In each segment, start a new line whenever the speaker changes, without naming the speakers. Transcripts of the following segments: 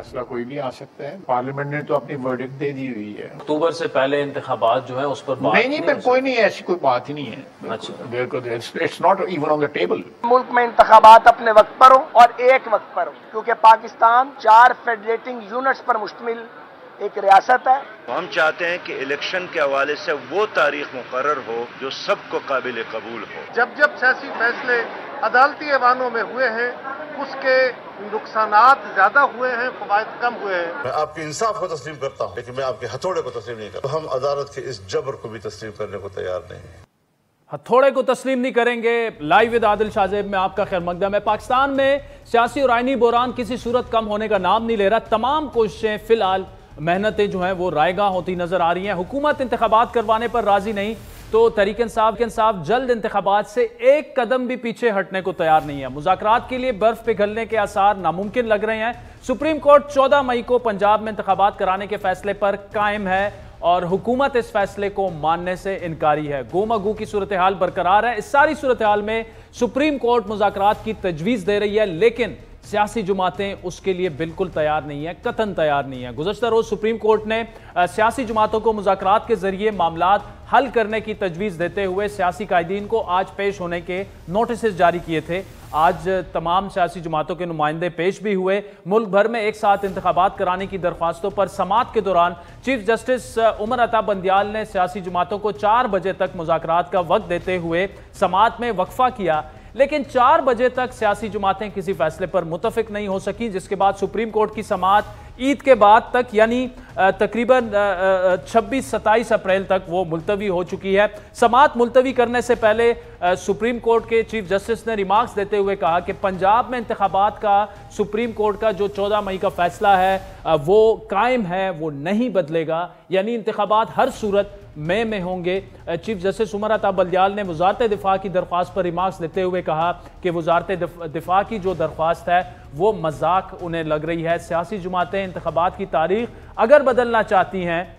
फैसला कोई भी आ सकता है। पार्लियामेंट ने तो अपनी वर्डिक्ट दे दी हुई है।
अक्टूबर से पहले इंतखाबात जो है उस पर बात
नहीं, कोई नहीं, ऐसी कोई बात ही नहीं है।
अच्छा,
it's not even on the table.
मुल्क में इंतखाबात अपने वक्त पर हो और एक वक्त पर हो, क्योंकि पाकिस्तान 4 फेडरेटिंग यूनिट्स पर मुश्तमिल एक रियासत है।
हम चाहते हैं कि इलेक्शन के हवाले से वो तारीख मुकर्रर हो जो सबको काबिल कबूल हो।
जब जब सियासी फैसले अदालती ऐवानों में हुए हैं उसके नुकसानात ज्यादा हुए हैं, फवायद कम हुए हैं।
मैं आपके इंसाफ को तस्लीम करता हूँ, लेकिन मैं आपके हथौड़े को तस्लीम नहीं करता। हम अदालत के इस जबर को भी तस्लीम करने को तैयार नहीं है।
हथौड़े को तस्लीम नहीं करेंगे। लाइव विद आदिल शाहजेब में आपका खैर मकदम है। पाकिस्तान में सियासी और आईनी बहरान किसी सूरत कम होने का नाम नहीं ले रहा। तमाम कोशिशें, फिलहाल मेहनतें जो हैं वो रायगां होती नजर आ रही हैं। हुकूमत इंतखाबात करवाने पर राजी नहीं तो तहरीक इंसाफ जल्द इंतखाबात से एक कदम भी पीछे हटने को तैयार नहीं है। मुज़ाकरात के लिए बर्फ पिघलने के आसार नामुमकिन लग रहे हैं। सुप्रीम कोर्ट 14 मई को पंजाब में इंतखाबात कराने के फैसले पर कायम है और हुकूमत इस फैसले को मानने से इनकारी है। गोमागू की सूरत हाल बरकरार है। इस सारी सूरत हाल में सुप्रीम कोर्ट मुज़ाकरात की तजवीज़ दे रही है, लेकिन सियासी जमातें उसके लिए बिल्कुल तैयार नहीं है, कतन तैयार नहीं है। गुज़श्ता रोज़ सुप्रीम कोर्ट ने सियासी जमातों को मुज़ाकरात के जरिए मामलात हल करने की तजवीज़ देते हुए सियासी कायदीन को आज पेश होने के नोटिस जारी किए थे। आज तमाम सियासी जमातों के नुमाइंदे पेश भी हुए। मुल्क भर में एक साथ इंतखाबात कराने की दरख्वास्तों पर समाअत के दौरान चीफ जस्टिस उमर अता बंदियाल ने सियासी जमातों को 4 बजे तक मुज़ाकरात का वक्त देते हुए समाअत में वक्फा किया, लेकिन 4 बजे तक सियासी जमातें किसी फैसले पर मुतफिक नहीं हो सकी, जिसके बाद सुप्रीम कोर्ट की समाअत ईद के बाद तक यानी तकरीबन 26-27 अप्रैल तक वो मुलतवी हो चुकी है। समाअत मुलतवी करने से पहले सुप्रीम कोर्ट के चीफ जस्टिस ने रिमार्क्स देते हुए कहा कि पंजाब में इंतखाबात का सुप्रीम कोर्ट का जो 14 मई का फैसला है वो कायम है, वो नहीं बदलेगा, यानी इंतखाबात हर सूरत मई में होंगे। चीफ जस्टिस उमर अता बंदियाल ने वजारत दिफा की दरख्वास्त पर रिमार्क्स देते हुए कहा कि वजारत दिफा की जो दरख्वास्त है वो मजाक उन्हें लग रही है। सियासी जमातें इंतखाबात की तारीख अगर बदलना चाहती हैं,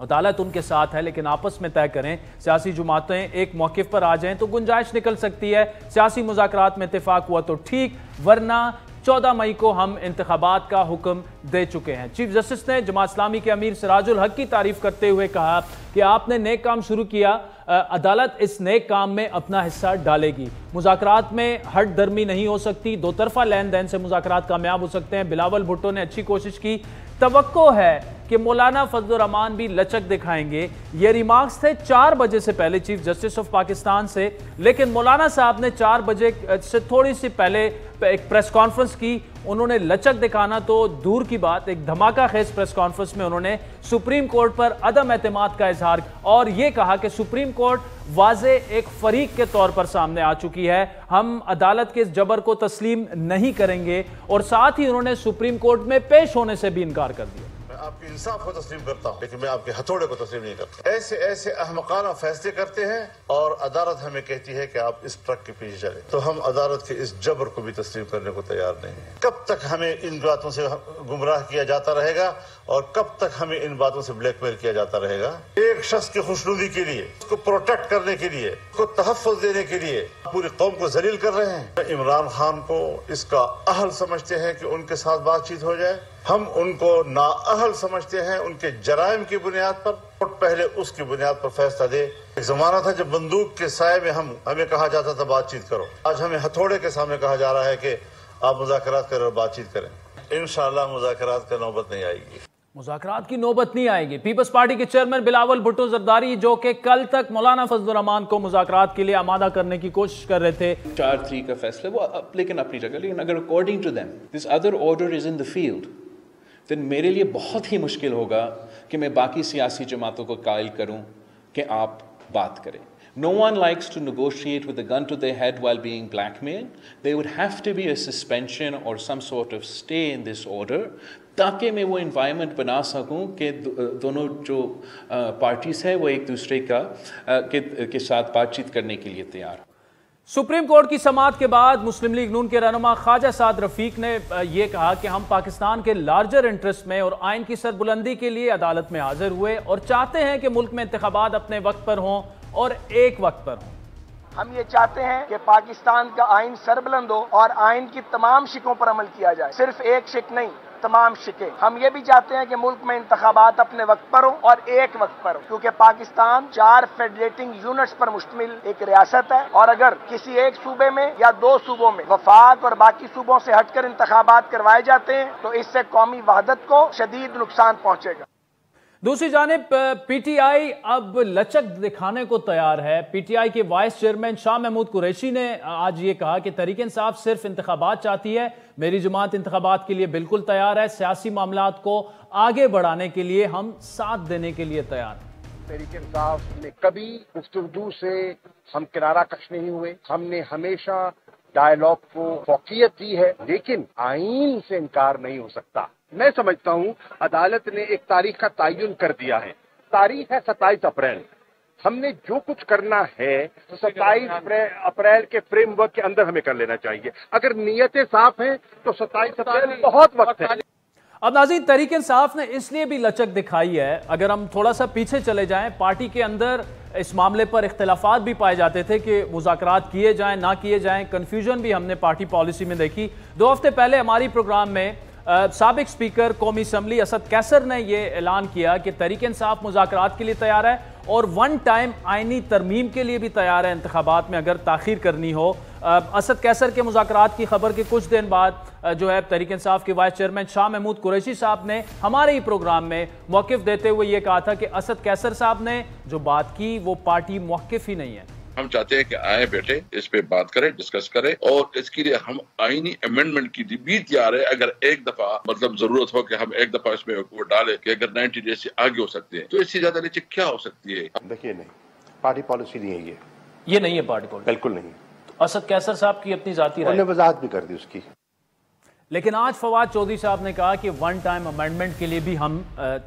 अदालत उनके साथ है, लेकिन आपस में तय करें। सियासी जमातें एक मौक़िफ़ पर आ जाएं तो गुंजाइश निकल सकती है। सियासी मुज़ाकरात में इत्तेफाक हुआ तो ठीक, वरना 14 मई को हम इंतखाबात का हुक्म दे चुके हैं। चीफ जस्टिस ने जमात इस्लामी के अमीर सिराजुल हक की तारीफ करते हुए कहा कि आपने नेक काम शुरू किया, अदालत इस नेक काम में अपना हिस्सा डालेगी। मुज़ाकरात में हट दर्मी नहीं हो सकती, दो तरफा लेन देन से मुज़ाकरात कामयाब हो सकते हैं। बिलावल भुट्टो ने अच्छी कोशिश की, तवक्को है कि मौलाना फजल रहमान भी लचक दिखाएंगे। ये रिमार्क्स थे 4 बजे से पहले चीफ जस्टिस ऑफ पाकिस्तान से, लेकिन मौलाना साहब ने 4 बजे से थोड़ी सी पहले एक प्रेस कॉन्फ्रेंस की। उन्होंने लचक दिखाना तो दूर की बात, एक धमाका खेज प्रेस कॉन्फ्रेंस में उन्होंने सुप्रीम कोर्ट पर अदम एतमाद का इजहार और ये कहा कि सुप्रीम कोर्ट वाज़े एक फरीक के तौर पर सामने आ चुकी है, हम अदालत के इस जबर को तस्लीम नहीं करेंगे, और साथ ही उन्होंने सुप्रीम कोर्ट में पेश होने से भी इनकार कर दिया।
आपके इंसाफ को तस्लीम करता हूँ, लेकिन मैं आपके हथौड़े को तस्लीम नहीं करता। ऐसे ऐसे अहमकाना फैसले करते हैं और अदालत हमें कहती है कि आप इस ट्रक के पीछे चले, तो हम अदालत के इस जबर को भी तस्लीम करने को तैयार नहीं है। कब तक हमें इन बातों से गुमराह किया जाता रहेगा और कब तक हमें इन बातों से ब्लैकमेल किया जाता रहेगा? एक शख्स की खुशनुदी के लिए, उसको प्रोटेक्ट करने के लिए, उसको तहफ़्फ़ुज़ देने के लिए पूरी कौम को जलील कर रहे हैं। इमरान खान को इसका अहल समझते हैं कि उनके साथ बातचीत हो जाए, हम उनको नाअहल समझते हैं उनके जराइम की बुनियाद पर। पहले उसकी बुनियाद पर फैसला दे। एक जमाना था जब बंदूक के साए में हमें कहा जाता था बातचीत करो, आज हमें हथौड़े के सामने कहा जा रहा है कि आप मुज़ाकरात करें और बातचीत करें। इंशाअल्लाह मुज़ाकरात का नौबत नहीं आएगी,
मुज़ाकरात की नौबत नहीं आएगी। पीपल्स पार्टी के चेयरमैन बिलावल भुट्टो जरदारी, जो कि कल तक मौलाना फजल रहमान को मुज़ाकरात के लिए आमादा करने की कोशिश कर रहे थे।
4-3 का फैसला वो लेकिन अपनी जगह, लेकिन अगर according to them this other order is in the field, तो मेरे लिए बहुत ही मुश्किल होगा कि मैं बाकी सियासी जमातों को कायल करूं कि आप बात करें। No one likes to negotiate with a gun to their head while being blackmailed. There would have to be a suspension or some sort of stay in this order, ताकि मैं वो environment बना सकूं कि दोनों जो पार्टीज है वो एक दूसरे के साथ बातचीत करने के लिए तैयार।
सुप्रीम कोर्ट की समाअत के बाद मुस्लिम लीग नून के रहनुमा ख्वाजा साद रफीक ने यह कहा कि हम पाकिस्तान के लार्जर इंटरेस्ट में और आइन की सरबुलंदी के लिए अदालत में हाजिर हुए और चाहते हैं कि मुल्क में इंतखाबात अपने वक्त पर हों और एक वक्त पर हों।
हम ये चाहते हैं कि पाकिस्तान का आइन सरबुलंद हो और आइन की तमाम शिकों पर अमल किया जाए, सिर्फ एक शिक नहीं, तमाम शिके। हम ये भी चाहते हैं कि मुल्क में इंतखाबात अपने वक्त पर हो और एक वक्त पर हो, क्योंकि पाकिस्तान 4 फेडरेटिंग यूनिट्स पर मुश्तमिल एक रियासत है, और अगर किसी एक सूबे में या 2 सूबों में वफाक और बाकी सूबों से हटकर इंतखाबात करवाए जाते हैं तो इससे कौमी वहदत को शदीद नुकसान पहुंचेगा।
दूसरी जानिब पीटीआई अब लचक दिखाने को तैयार है। पीटीआई के वाइस चेयरमैन शाह महमूद कुरैशी ने आज ये कहा कि तहरीक इंसाफ सिर्फ इंतखाबात चाहती है, मेरी जमात इंतखाबात के लिए बिल्कुल तैयार है, सियासी मामलात को आगे बढ़ाने के लिए हम साथ देने के लिए तैयार हैं।
तहरीक इंसाफ ने कभी गुफ्तगू से हम किनारा कश नहीं हुए, हमने हमेशा डायलॉग को फौकियत दी है, लेकिन आईन से इनकार नहीं हो सकता। मैं समझता हूं अदालत ने एक तारीख का तयन कर दिया है, तारीख है 27 अप्रैल। हमने जो कुछ करना है 27 अप्रैल के फ्रेमवर्क के अंदर हमें कर लेना चाहिए। अगर नीयतें साफ हैं तो 27 अप्रैल बहुत वक्त है।
अब नाज़रीन, तहरीक इंसाफ ने इसलिए भी लचक दिखाई है, अगर हम थोड़ा सा पीछे चले जाएं, पार्टी के अंदर इस मामले पर इख्तिलाफात भी पाए जाते थे कि मुज़ाकरात किए जाएं ना किए जाएं, कन्फ्यूजन भी हमने पार्टी पॉलिसी में देखी। 2 हफ्ते पहले हमारी प्रोग्राम में साबिक स्पीकर कौमी असम्बली असद कैसर ने यह ऐलान किया कि तहरीक इंसाफ मुज़ाकरात के लिए तैयार है और 1 टाइम आइनी तरमीम के लिए भी तैयार है इंतखाबात में अगर ताख़ीर करनी हो। असद कैसर के मुज़ाकरात की खबर के कुछ दिन बाद जो है तहरीक इंसाफ के वाइस चेयरमैन शाह महमूद कुरैशी साहब ने हमारे ही प्रोग्राम में मौक़िफ़ देते हुए ये कहा था कि असद कैसर साहब ने जो बात की वो पार्टी मौक़िफ़ ही नहीं है।
हम चाहते हैं कि आए बेटे इस पे बात करें, डिस्कस करें, और इसके लिए हम आईनी अमेंडमेंट की भी तैयार है। अगर एक दफा मतलब जरूरत हो कि हम एक दफा इसमें वो डालें कि अगर 90 डेज से आगे हो सकते हैं तो इससे ज्यादा नीचे क्या हो सकती है।
देखिए, नहीं, पार्टी पॉलिसी नहीं है
ये नहीं है पार्टी पॉलिसी,
बिल्कुल नहीं।
तो असद कैसर साहब की अपनी जाती राय,
उन्होंने वजाहत भी कर दी उसकी।
लेकिन आज फवाद चौधरी साहब ने कहा कि 1 टाइम अमेंडमेंट के लिए भी हम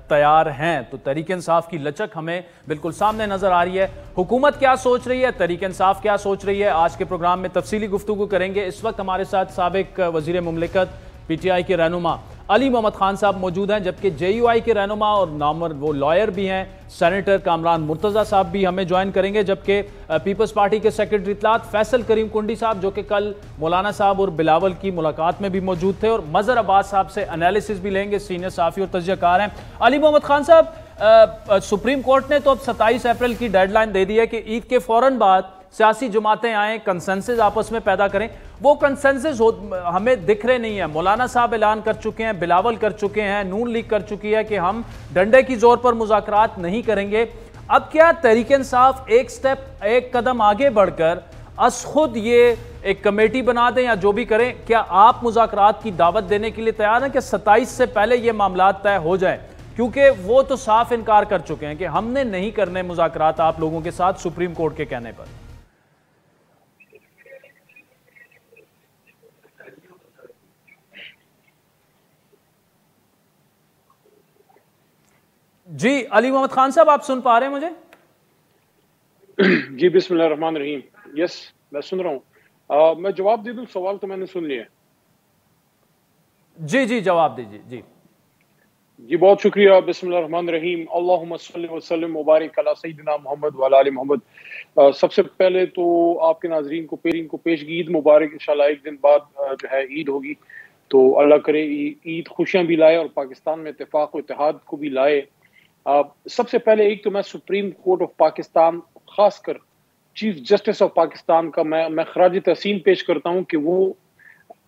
तैयार हैं। तो तहरीक इंसाफ की लचक हमें बिल्कुल सामने नजर आ रही है। हुकूमत क्या सोच रही है, तहरीक इंसाफ क्या सोच रही है, आज के प्रोग्राम में तफसीली गुफ्तगू करेंगे। इस वक्त हमारे साथ साबिक वजीर मुमलिकत पीटीआई के रहनुमा अली मोहम्मद खान साहब मौजूद हैं, जबकि जेयूआई के रहनुमा और नामवर वो लॉयर भी हैं सेनेटर कामरान मुर्तज़ा साहब भी हमें ज्वाइन करेंगे, जबकि पीपल्स पार्टी के सेक्रेटरी इत्तलात फैसल करीम कुंडी साहब जो कि कल मौलाना साहब और बिलावल की मुलाकात में भी मौजूद थे, और मज़हर अब्बास साहब से एनालिसिस भी लेंगे, सीनियर साफ़ी और तजज़ियाकार हैं। अली मोहम्मद खान साहब, सुप्रीम कोर्ट ने तो अब 27 अप्रैल की डेडलाइन दे दी है कि ईद के फौरन बाद सियासी जमातें आएँ, कंसेंसस आपस में पैदा करें। वो कंसेंसस हमें दिख रहे नहीं है। मौलाना साहब ऐलान कर चुके हैं, बिलावल कर चुके हैं, नून लीग कर चुकी है कि हम डंडे की जोर पर मुज़ाकरात नहीं करेंगे। अब क्या तहरीक इंसाफ एक स्टेप, एक कदम आगे बढ़कर अस खुद ये एक कमेटी बना दें या जो भी करें, क्या आप मुज़ाकरात की दावत देने के लिए तैयार हैं कि 27 से पहले ये मामलात तय हो जाए? क्योंकि वो तो साफ इनकार कर चुके हैं कि हमने नहीं करने मुज़ाकरात आप लोगों के साथ सुप्रीम कोर्ट के कहने पर। जी अली मोहम्मद खान साहब, आप सुन पा रहे हैं मुझे?
जी बिस्मिल्लाह रहमान रहीम। यस, मैं सुन रहा हूँ। मैं जवाब दे दूं? सवाल तो मैंने सुन लिया।
जी जवाब दीजिए।
जी बहुत शुक्रिया। बिस्मिल्लाह रहमान रहीम। अल्लाहुम्मा सल्ली व सल्लिम मुबारक अला सय्यिदिना मोहम्मद व अला आलि मोहम्मद। सबसे पहले तो आपके नाज़रीन को पेशगी ईद मुबारक। इंशाल्लाह एक दिन बाद जो है ईद होगी, तो अल्लाह करे ईद खुशियाँ भी लाए और पाकिस्तान में इत्तेफाक व इत्तेहाद को भी लाए। सबसे पहले एक तो मैं सुप्रीम कोर्ट ऑफ पाकिस्तान, खासकर चीफ जस्टिस ऑफ पाकिस्तान का मैं खराज तहसीन पेश करता हूं कि वो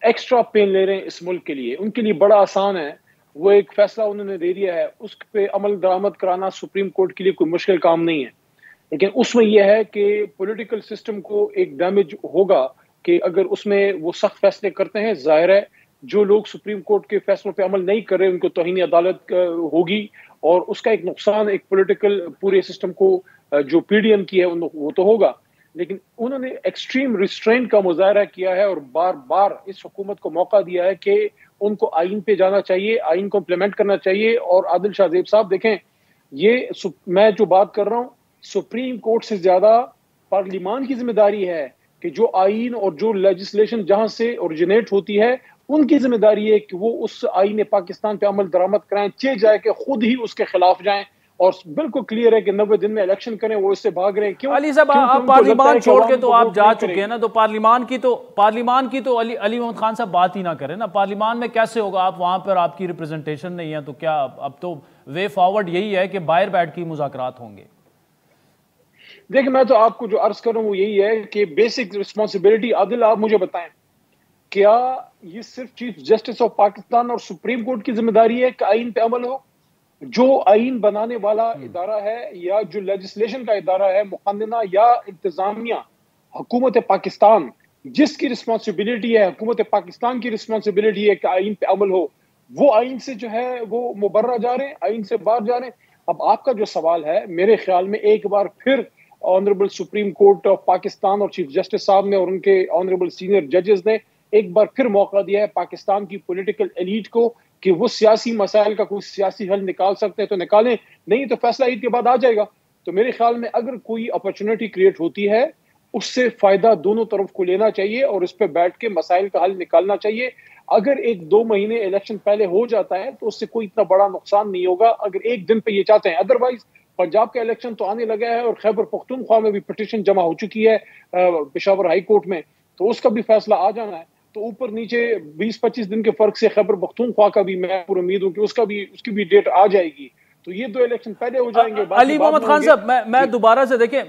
एक्स्ट्रा पेन ले रहे हैं इस मुल्क के लिए। उनके लिए बड़ा आसान है, वो एक फैसला उन्होंने दे दिया है, उस पे अमल दरामद कराना सुप्रीम कोर्ट के लिए कोई मुश्किल काम नहीं है। लेकिन उसमें यह है कि पॉलिटिकल सिस्टम को एक डैमेज होगा कि अगर उसमें वो सख्त फैसले करते हैं। जाहिर है जो लोग सुप्रीम कोर्ट के फैसलों पे अमल नहीं कर रहे उनको तौहीन अदालत होगी, और उसका एक नुकसान एक पॉलिटिकल पूरे सिस्टम को जो पीडीएम की है वो तो होगा। लेकिन उन्होंने एक्सट्रीम रिस्ट्रेंट का मुजाहरा किया है और बार बार इस हुकूमत को मौका दिया है कि उनको आइन पे जाना चाहिए, आइन को इम्प्लीमेंट करना चाहिए। और आदिल शाहजेब साहब देखें, ये मैं जो बात कर रहा हूँ, सुप्रीम कोर्ट से ज्यादा पार्लियामान की जिम्मेदारी है कि जो आइन और जो लेजिस्लेशन जहां से ओरिजिनेट होती है उनकी जिम्मेदारी है कि वो उस आईन पाकिस्तान पे अमल दरामद कराएं, चाहे जाए कि खुद ही उसके खिलाफ जाएं اور بالکل کلیئر ہے کہ 90 دن میں الیکشن کریں، وہ اس سے بھاگ رہے ہیں. کیوں؟
علی صاحب آپ پارلیمان چھوڑ کے تو آپ جا چکے ہیں نا، تو پارلیمان کی تو علی محمد خان صاحب بات ہی نہ کریں نا. پارلیمان میں کیسے ہوگا؟ آپ وہاں پر آپ کی ریپرزنٹیشن نہیں ہے، تو کیا اب تو وے فارورڈ یہی ہے کہ باہر بیٹھ کے مذاکرات ہوں گے؟
دیکھیں میں تو آپ کو جو عرض کروں وہ یہی ہے کہ بیسک رسپانسبلٹی، عادل آپ مجھے بتائیں کیا یہ صرف چیف جسٹس آف پاکستان اور سپریم کورٹ کی ذمہ داری ہے کہ آئین پہ عمل ہو؟ جو آئین بنانے والا ادارہ ہے یا جو لیجسلیشن کا ادارہ ہے، مقننہ یا انتظامیہ، حکومت پاکستان، جس کی رسپانسبلٹی ہے، حکومت پاکستان کی رسپانسبلٹی ہے کہ آئین پہ عمل ہو، وہ آئین سے جو ہے وہ مبرہ جا رہے ہیں، آئین سے باہر جا رہے ہیں. اب آپ کا جو سوال ہے میرے خیال میں ایک بار پھر honourable supreme court of Pakistan اور چیف جسٹس صاحب نے اور ان کے آنریبل سینئر ججز نے ایک بار پھر موقع دیا ہے پاکستان کی پولیٹیکل ایلیٹ کو کہ وہ سیاسی مسائل کا کوئی سیاسی حل نکال سکتے ہیں تو نکالیں، نہیں تو فیصلہ عید کے بعد آ جائے گا. تو میرے خیال میں اگر کوئی اپرچونٹی کریٹ ہوتی ہے اس سے فائدہ دونوں طرف کو لینا چاہیے اور اس پہ بیٹھ کے مسائل کا حل نکالنا چاہیے. اگر 1-2 مہینے الیکشن پہلے ہو جاتا ہے تو اس سے کوئی اتنا بڑا نقصان نہیں ہوگا اگر ایک دن پہ یہ چاہتے ہیں. ادروائز پنجاب کا الیکشن تو آنے لگا ہے اور خیبر پختونخوا میں بھی پٹیشن جمع ہو چکی ہے پشاور ہائی کورٹ میں، تو اس کا بھی فیصلہ آ جانا ہے. تو اوپر نیچے 20-25 دن کے فرق سے خیبر پختونخوا کا بھی میں پورا امید ہوں کہ اس کی بھی ڈیٹ آ جائے گی. تو یہ 2 الیکشن پہلے ہو جائیں گے.
علی محمد خان صاحب میں دوبارہ سے دیکھیں،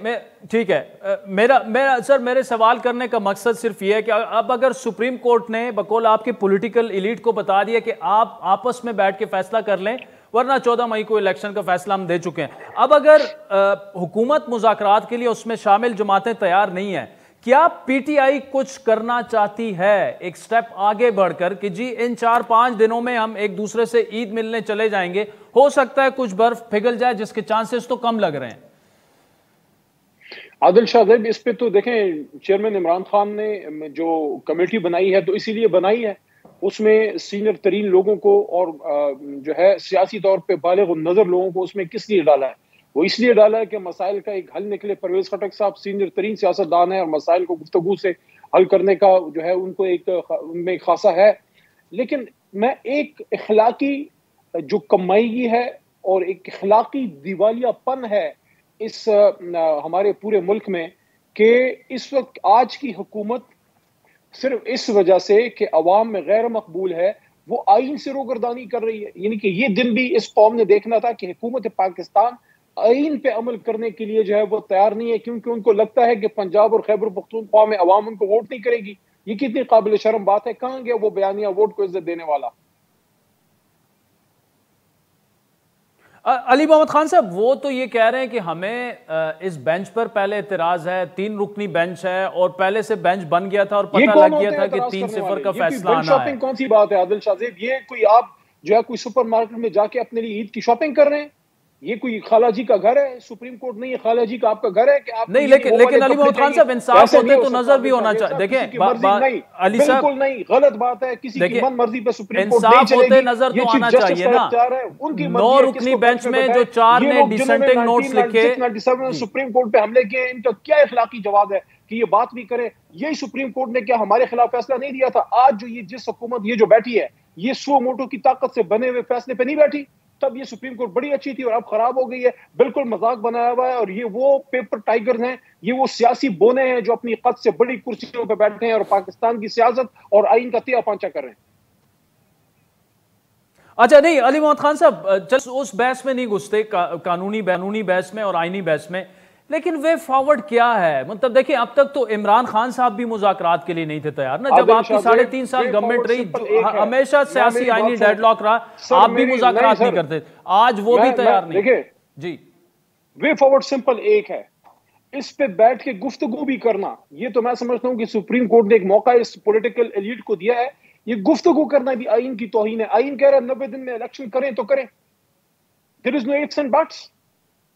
ٹھیک ہے، میرے سوال کرنے کا مقصد صرف یہ ہے کہ اب اگر سپریم کورٹ نے بقول آپ کی پولیٹیکل ایلیٹ کو بتا دیا کہ آپ آپس میں بیٹھ کے فیصلہ کر لیں، ورنہ 14 مئی کو الیکشن کا فیصلہ ہم دے چکے ہیں، اب اگر حکومت مذاکرات کے لیے اس میں شامل جماعتیں تیار نہیں ہیں، کیا پی ٹی آئی کچھ کرنا چاہتی ہے ایک سٹیپ آگے بڑھ کر کہ جی ان 4-5 دنوں میں ہم ایک دوسرے سے عید ملنے چلے جائیں گے، ہو سکتا ہے کچھ برف پگھل جائے جس کے چانسز تو کم لگ رہے ہیں؟
عادل شاہ زیب اس پہ تو دیکھیں چیئرمین عمران خان نے جو کمیٹی بنائی ہے تو اسی لیے بنائی ہے، اس میں سینئر ترین لوگوں کو اور جو ہے سیاسی طور پہ بالغ نظر لوگوں کو اس میں کس لیے ڈالا ہے؟ وہ اس لیے ڈالا ہے کہ مسائل کا ایک حل نکلے. پرویز خٹک صاحب سینئر ترین سیاستدان ہیں اور مسائل کو گفتگو سے حل کرنے کا جو ہے ان کو ان میں خاصا ہے. لیکن میں ایک اخلاقی جو کمائیگی ہے اور ایک اخلاقی دیوالیہ پن ہے اس ہمارے پورے ملک میں کہ اس وقت آج کی حکومت صرف اس وجہ سے کہ عوام میں غیر مقبول ہے وہ آئین سے روگردانی کر رہی ہے. یعنی کہ یہ دن بھی اس قوم نے دیکھنا تھا کہ حکومت پاکستان آئین پہ عمل کرنے کے لیے جو ہے وہ تیار نہیں ہے، کیونکہ ان کو لگتا ہے کہ پنجاب اور خیبر پختونخوا میں عوام ان کو ووٹ نہیں کرے گی. یہ کتنی قابل شرم بات ہے. کہاں گیا وہ بیانیہ ووٹ کو عزت دینے والا؟
علی محمد خان صاحب وہ تو یہ کہہ رہے ہیں کہ ہمیں اس بینچ پر پہلے اعتراض ہے، 3 رکنی بینچ ہے اور پہلے سے بینچ بن گیا تھا اور پتہ لگ گیا تھا کہ 3-0 کا فیصلہ آنا ہے.
شاپنگ کون سی بات ہے عادل شاہ زیب؟ یہ کوئی آپ جو ہے کوئی سپر مارکیٹ میں جا کے اپنے لیے عید کی شاپنگ کر رہے ہیں؟ یہ کوئی خالہ جی کا گھر ہے؟ سپریم کورٹ نہیں ہے خالہ جی کا آپ کا گھر ہے کہ آپ
نہیں؟ لیکن علی محمد خان صاحب انصاف ہوتے تو نظر بھی ہونا چاہیے. دیکھیں علی صاحب
بالکل نہیں، غلط بات ہے. کسی کی من مرضی پہ سپریم کورٹ
انصاف ہوتے نظر تو آنا چاہیے نا. 9 رکنی بینچ میں جو 4 نے ڈیسنٹنگ نوٹس لکھے،
1997 سپریم کورٹ پہ حملے کیے، ان کا کیا اخلاقی جواب ہے کہ یہ بات بھی کرے؟ یہی سپریم کورٹ نے کیا ہمارے خلاف فیصلہ نہیں دیا تھا؟ آج جو یہ جس حکومت یہ جو بیٹھی ہے یہ سو موٹو کی طاقت سے بنے ہوئے فیصلے پہ نہیں بیٹھی. تب یہ سپریم کورٹ بڑی اچھی تھی اور اب خراب ہو گئی ہے. بالکل مذاق بنایا ہوا ہے. اور یہ وہ پیپر ٹائیگرز ہیں، یہ وہ سیاسی بونے ہیں جو اپنی قد سے بڑی کرسیوں پہ بیٹھے ہیں اور پاکستان کی سیاست اور آئین کا تیا پانچا کر رہے ہیں.
اچھا نہیں علی محمد خان صاحب چل اس بحث میں نہیں گھستے، قانونی بحث میں اور آئینی بحث میں، لیکن وے فارورڈ کیا ہے؟ مطلب دیکھیں اب تک تو عمران خان صاحب بھی مذاکرات کے لیے نہیں تھے تیار نا. جب آپ کی 3.5 سال گورنمنٹ رہی، ہمیشہ سیاسی آئینی ڈیڈ لاک رہا، آپ بھی مذاکرات نہیں کرتے، آج وہ بھی تیار نہیں.
دیکھیں
جی
وے فارورڈ سمپل ایک ہے، اس پہ بیٹھ کے گفتگو بھی کرنا. یہ تو میں سمجھتا ہوں کہ سپریم کورٹ نے ایک موقع اس پولیٹیکل ایلیٹ کو دیا ہے. یہ گفتگو کرنا بھی آئین کی توہین ہے. آئین کہہ رہا ہے 90 دن میں الیکشن کریں تو کریں. There is no ifs and buts.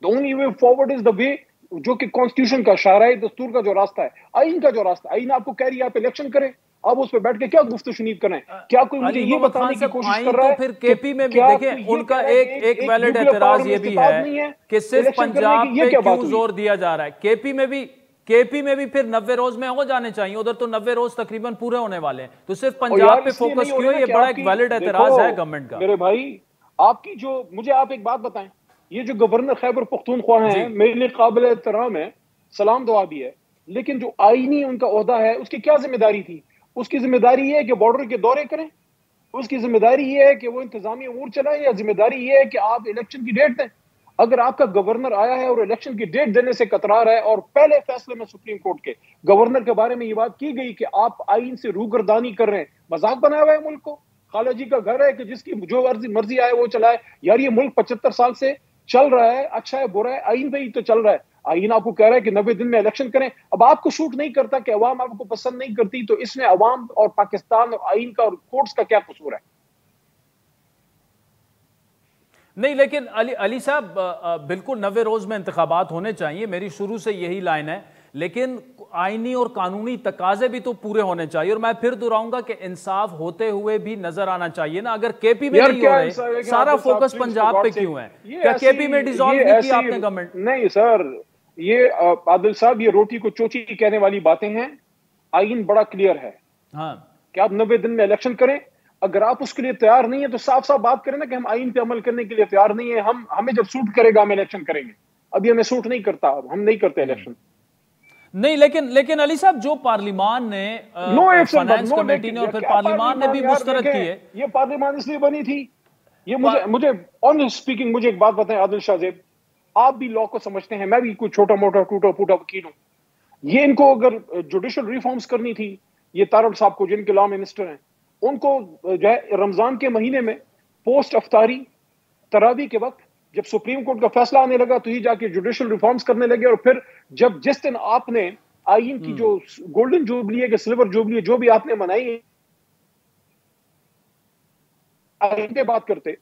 The only way forward is the way جو کہ کانسٹیٹیوشن کا شاہراہ دستور کا جو راستہ ہے، آئین کا جو راستہ ہے. آئین آپ کو کہہ رہی ہے آپ الیکشن کریں، آپ اس پہ بیٹھ کے کیا گفتگو شنید کریں؟ کیا کوئی مجھے یہ بتانے کی کوشش کر رہا ہے؟
پھر کے پی میں بھی دیکھیں ان کا ایک ویلڈ اعتراض یہ بھی ہے کہ صرف پنجاب پہ کیوں زور دیا جا رہا ہے. کے پی میں بھی پھر 90 روز میں ہو جانے چاہیے، ادھر تو 90 روز تقریباً پورے ہونے والے ہیں، تو صرف پنجاب پہ فوکس کیوں؟ یہ بڑا ایک ویلڈ اعتراض ہے گورنمنٹ کا.
میرے بھائی آپ کی جو مجھے آپ ایک بات بتائیں، یہ جو گورنر خیبر پختونخوا ہیں میرے لیے قابل احترام ہے, سلام دعا بھی ہے, لیکن جو آئینی ان کا عہدہ ہے اس کی کیا ذمہ داری تھی؟ اس کی ذمہ داری یہ ہے کہ بارڈر کے دورے کریں, اس کی ذمہ داری یہ ہے کہ وہ انتظامی امور چلائیں, یا ذمہ داری یہ ہے کہ آپ الیکشن کی ڈیٹ دیں؟ اگر آپ کا گورنر آیا ہے اور الیکشن کی ڈیٹ دینے سے کترا رہا ہے, اور پہلے فیصلے میں سپریم کورٹ کے گورنر کے بارے میں یہ بات کی گئی کہ آپ آئین سے روگردانی کر رہے ہیں, مذاق بنایا ہوا ہے ملک کو, خالہ جی کا گھر ہے کہ جس کی جو مرضی آئے وہ چلائے. یار یہ ملک 75 سال سے چل رہا ہے, اچھا ہے برا ہے, آئین پہ ہی تو چل رہا ہے. آئین آپ کو کہہ رہا ہے کہ 90 دن میں الیکشن کریں. اب آپ کو شوٹ نہیں کرتا کہ عوام آپ کو پسند نہیں کرتی, تو اس میں عوام اور پاکستان اور آئین کا اور کورٹس کا کیا قصور ہے؟
نہیں, لیکن علی صاحب بالکل 90 روز میں انتخابات ہونے چاہیے, میری شروع سے یہی لائن ہے, لیکن آئینی اور قانونی تقاضے بھی تو پورے ہونے چاہیے. اور میں پھر دہراؤں گا کہ انصاف ہوتے ہوئے بھی نظر آنا چاہیے نا. اگر کے پی میں نہیں ہو رہے, سارا فوکس پنجاب پہ کیوں ہے؟ کیا کے پی میں ڈیزالو نہیں کیا آپ نے گورنمنٹ؟
نہیں سر, یہ عادل صاحب یہ روٹی کو چوچی کہنے والی باتیں ہیں. آئین بڑا کلیئر ہے کہ آپ 90 دن میں الیکشن کریں. اگر آپ اس کے لیے تیار نہیں ہیں تو صاف صاف بات کریں نا کہ ہم آئین پہ عمل کرنے کے لیے تیار نہیں ہیں, ہمیں جب سوٹ کرے گا ہم الیکشن کریں گے. ابھی ہمیں سوٹ نہیں کرتا, ہم نہیں کرتے الیکشن.
نہیں, لیکن علی صاحب جو پارلیمان نے فائنانس کمیٹی نے اور پھر پارلیمان نے بھی مسترد کی ہے,
یہ پارلیمان اس لیے بنی تھی. یہ مجھے آنیسٹ سپیکنگ مجھے ایک بات بتائیں عادل شاہ زیب, آپ بھی لا کو سمجھتے ہیں, میں بھی کوئی چھوٹا موٹا ٹوٹا پھوٹا وکیل ہوں. یہ ان کو اگر جوڈیشل ریفارمز کرنی تھی, یہ تارڑ صاحب کو جن کے لا منسٹر ہیں, ان کو جو ہے رمضان کے مہینے میں پوسٹ افطاری تراویح کے وقت جب سپریم کورٹ کا فیصلہ آنے لگا تو ہی جا کے جوڈیشل ریفارمز کرنے لگے. اور پھر جس دن آپ نے آئین کی جو گولڈن جوبلی ہے کہ سلور جوبلی ہے جو بھی آپ نے منائی, آئین پہ بات کرتے,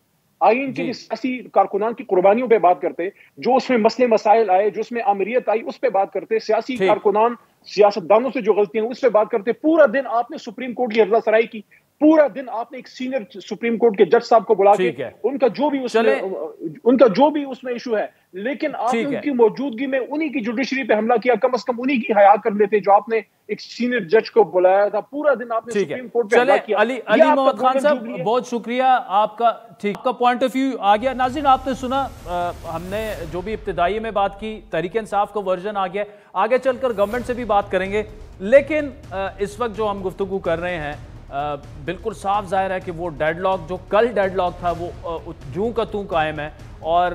آئین کی سیاسی کارکنان کی قربانیوں پہ بات کرتے, جو اس میں مسئلے مسائل آئے, جو اس میں آمریت آئی اس پہ بات کرتے, سیاسی کارکنان سیاستدانوں سے جو غلطیاں اس پہ بات کرتے. پورا دن آپ نے سپریم کورٹ کی عرضہ سرائی کی, پورا دن آپ نے ایک سینئر سپریم کورٹ کے جج صاحب کو بلا کے ان کا جو بھی اس میں ایشو ہے, لیکن آپ نے ان کی موجودگی میں انہی کی جوڈیشری پہ حملہ کیا. کم از کم انہی کی حیا کر لیتے جو آپ نے ایک سینئر جج کو بلایا تھا. پورا دن آپ نے سپریم کورٹ پہ حملہ کیا.
علی محمد خان صاحب بہت شکریہ آپ کا, ٹھیک کا پوائنٹ آف ویو آ گیا. ناظرین آپ نے سنا, ہم نے جو بھی ابتدائی میں بات کی, تحریک انصاف کا ورژن آ گیا, آگے چل کر گورنمنٹ سے بھی بات کریں گے. لیکن اس وقت جو ہم گفتگو کر رہے ہیں بالکل صاف ظاہر ہے کہ وہ ڈیڈ لاک جو کل ڈیڈ لاک تھا وہ جوں کا توں قائم ہے, اور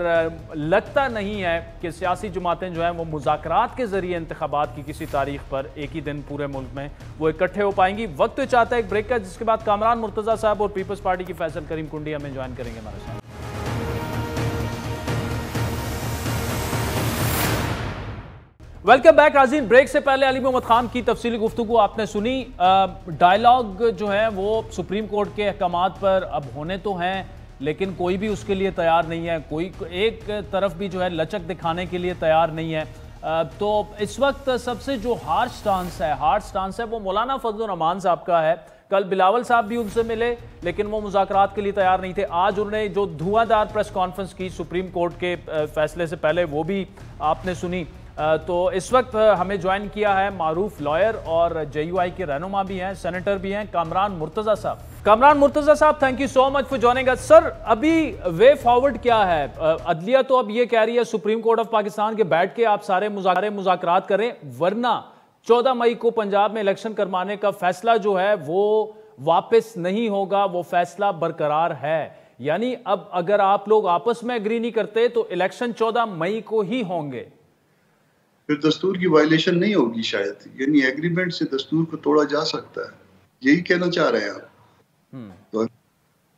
لگتا نہیں ہے کہ سیاسی جماعتیں جو ہیں وہ مذاکرات کے ذریعے انتخابات کی کسی تاریخ پر ایک ہی دن پورے ملک میں وہ اکٹھے ہو پائیں گی. وقت تو چاہتا ہے ایک بریک کا, جس کے بعد کامران مرتضیٰ صاحب اور پیپلز پارٹی کی فیصل کریم کنڈی ہمیں جوائن کریں گے ہمارے ساتھ. ویلکم بیک ناظرین. بریک سے پہلے علی محمد خان کی تفصیلی گفتگو آپ نے سنی. ڈائیلاگ جو ہے وہ سپریم کورٹ کے احکامات پر اب ہونے تو ہیں, لیکن کوئی بھی اس کے لیے تیار نہیں ہے, کوئی ایک طرف بھی جو ہے لچک دکھانے کے لیے تیار نہیں ہے. تو اس وقت سب سے جو ہارڈ سٹانس ہے وہ مولانا فضل الرحمان صاحب کا ہے. کل بلاول صاحب بھی ان سے ملے لیکن وہ مذاکرات کے لیے تیار نہیں تھے. آج انہوں نے جو دھواں دار پریس کانفرنس کی سپریم کورٹ کے فیصلے سے پہلے, وہ بھی آپ نے سنی. تو اس وقت ہمیں جوائن کیا ہے معروف لائر اور جے یو آئی کے رہنما بھی ہیں, سینیٹر بھی ہیں, کامران مرتضیٰ صاحب. کامران مرتضیٰ صاحب, thank you so much for joining us. Sir ابھی وے فارورڈ کیا ہے؟ عدلیہ تو اب یہ کہہ رہی ہے سپریم کورٹ آف پاکستان کے بیٹھ کے آپ سارے مذاکرات کریں, ورنہ 14 مئی کو پنجاب میں الیکشن کروانے کا فیصلہ جو ہے وہ واپس نہیں ہوگا, وہ فیصلہ برقرار ہے. یعنی اب اگر آپ لوگ آپس میں اگری نہیں کرتے تو الیکشن 14 مئی کو ہی ہوں گے.
پھر دستور کی وائلیشن نہیں ہوگی شاید, یعنی ایگریمنٹ سے دستور کو توڑا جا سکتا ہے, یہی کہنا چاہ رہے ہیں آپ؟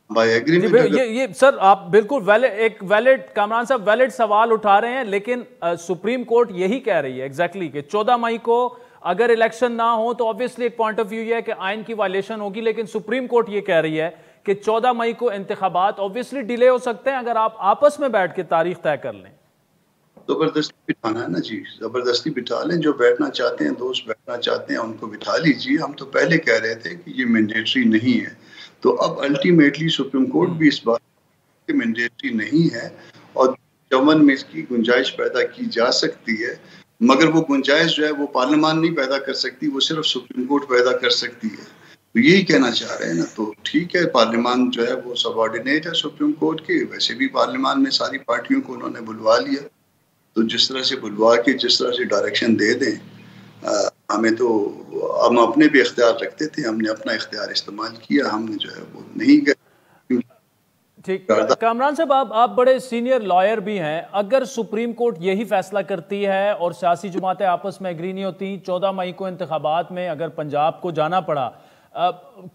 بائی ایگریمنٹ
یہ سر آپ بالکل ایک ویلڈ, کامران صاحب ویلڈ سوال اٹھا رہے ہیں, لیکن سپریم کورٹ یہی کہہ رہی ہے ایگزیکٹلی کہ 14 مئی کو اگر الیکشن نہ ہو تو obviously ایک پوائنٹ آف ویو یہ ہے کہ آئین کی وائلیشن ہوگی, لیکن سپریم کورٹ یہ کہہ رہی ہے کہ 14 مئی کو انتخابات obviously ڈیلے ہو سکتے ہیں اگر آپ آپس میں بیٹھ کے تاریخ طے کر لیں.
زبردستی بٹھانا ہے نا جی, زبردستی بٹھا لیں, جو بیٹھنا چاہتے ہیں دوست بیٹھنا چاہتے ہیں ان کو بٹھا لیجیے. ہم تو پہلے کہہ رہے تھے کہ یہ مینڈیٹری نہیں ہے, تو اب الٹیمیٹلی سپریم کورٹ بھی اس بات کہ مینڈیٹری نہیں ہے اور 54 میں اس کی گنجائش پیدا کی جا سکتی ہے, مگر وہ گنجائش جو ہے وہ پارلیمان نہیں پیدا کر سکتی, وہ صرف سپریم کورٹ پیدا کر سکتی ہے. تو یہی کہنا چاہ رہے ہیں نا. تو ٹھیک ہے، پارلیمان جو ہے وہ سب آرڈینیٹ ہے سپریم کورٹ کے. ویسے بھی پارلیمان میں ساری پارٹیوں کو انہوں نے بلوا لیا، تو جس طرح سے بلوا کے جس طرح سے ڈائریکشن دے دیں، ہمیں تو ہم اپنے بھی اختیار رکھتے تھے، ہم نے اپنا اختیار استعمال کیا، ہم نے جو ہے وہ نہیں گئے.
ٹھیک. کامران صاحب، آپ بڑے سینئر لائر بھی ہیں. اگر سپریم کورٹ یہی فیصلہ کرتی ہے اور سیاسی جماعتیں آپس میں ایگری نہیں ہوتی، 14 مئی کو انتخابات میں اگر پنجاب کو جانا پڑا،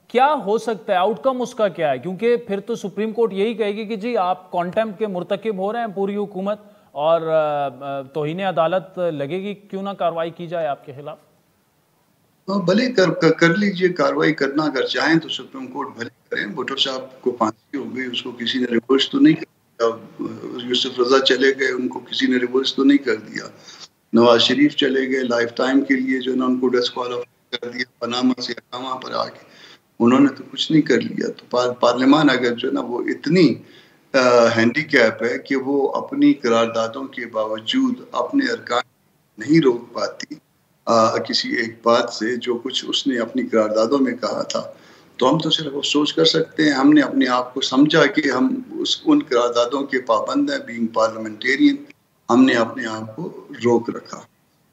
کیا ہو سکتا ہے؟ آؤٹ کم اس کا کیا ہے؟ کیونکہ پھر تو سپریم کورٹ یہی کہے گی کہ جی آپ کانٹیمپٹ کے مرتکب ہو رہے ہیں پوری حکومت، اور توہین عدالت لگے گی، کیوں نہ کارروائی کی جائے آپ کے خلاف؟
بھلے کر لیجئے کارروائی کرنا، اگر چاہیں تو سپریم کورٹ بھلے کریں. بھٹو صاحب کو پھانسی ہو گئی، اس کو کسی نے ریورس تو نہیں کر دیا. یوسف رضا چلے گئے، ان کو کسی نے ریورس تو نہیں کر دیا. نواز شریف چلے گئے لائف ٹائم کے لیے، جو ان کو ڈسکوالیفائی کر دیا پناما سے اقامہ پر آ کے، انہوں نے تو کچھ نہیں کر لیا. تو پارلیمان اگر جو ہے نا وہ اتنی ہینڈی کیپ ہے کہ وہ اپنی قراردادوں کے باوجود اپنے ارکان نہیں روک پاتی کسی ایک بات سے، جو کچھ اس نے اپنی قراردادوں میں کہا تھا، تو ہم تو صرف افسوس کر سکتے ہیں. ہم نے اپنے آپ کو سمجھا کہ ہم ان قراردادوں کے پابند ہیں. بینگ پارلیمنٹیرین، ہم نے اپنے آپ کو روک رکھا.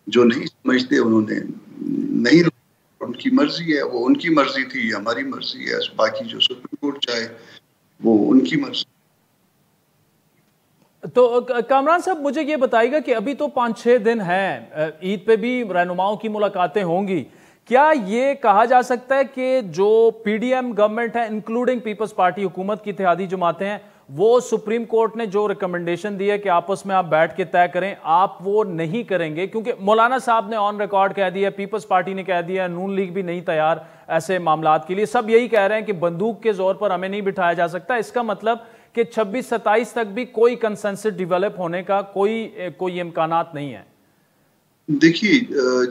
جو نہیں سمجھتے انہوں نے نہیں روکا. ان کی مرضی ہے، وہ ان کی مرضی تھی، ہماری مرضی ہے. باقی جو سپریم کورٹ چاہے وہ ان کی مرضی.
تو کامران صاحب مجھے یہ بتائیے گا کہ ابھی تو 5-6 دن ہیں، عید پہ بھی رہنماؤں کی ملاقاتیں ہوں گی. کیا یہ کہا جا سکتا ہے کہ جو پی ڈی ایم گورنمنٹ ہے انکلوڈنگ پیپلز پارٹی، حکومت کی اتحادی جماعتیں ہیں، وہ سپریم کورٹ نے جو ریکمنڈیشن دی ہے کہ آپس میں آپ بیٹھ کے طے کریں، آپ وہ نہیں کریں گے؟ کیونکہ مولانا صاحب نے آن ریکارڈ کہہ دیا، پیپلز پارٹی نے کہہ دیا، نون لیگ بھی نہیں تیار ایسے معاملات کے لیے. سب یہی کہہ رہے ہیں کہ بندوق کے زور پر ہمیں نہیں بٹھایا جا سکتا. اس کا مطلب کہ 26-27 تک بھی کوئی کنسنسس ڈیولپ ہونے کا کوئی امکانات نہیں ہے.
دیکھیے،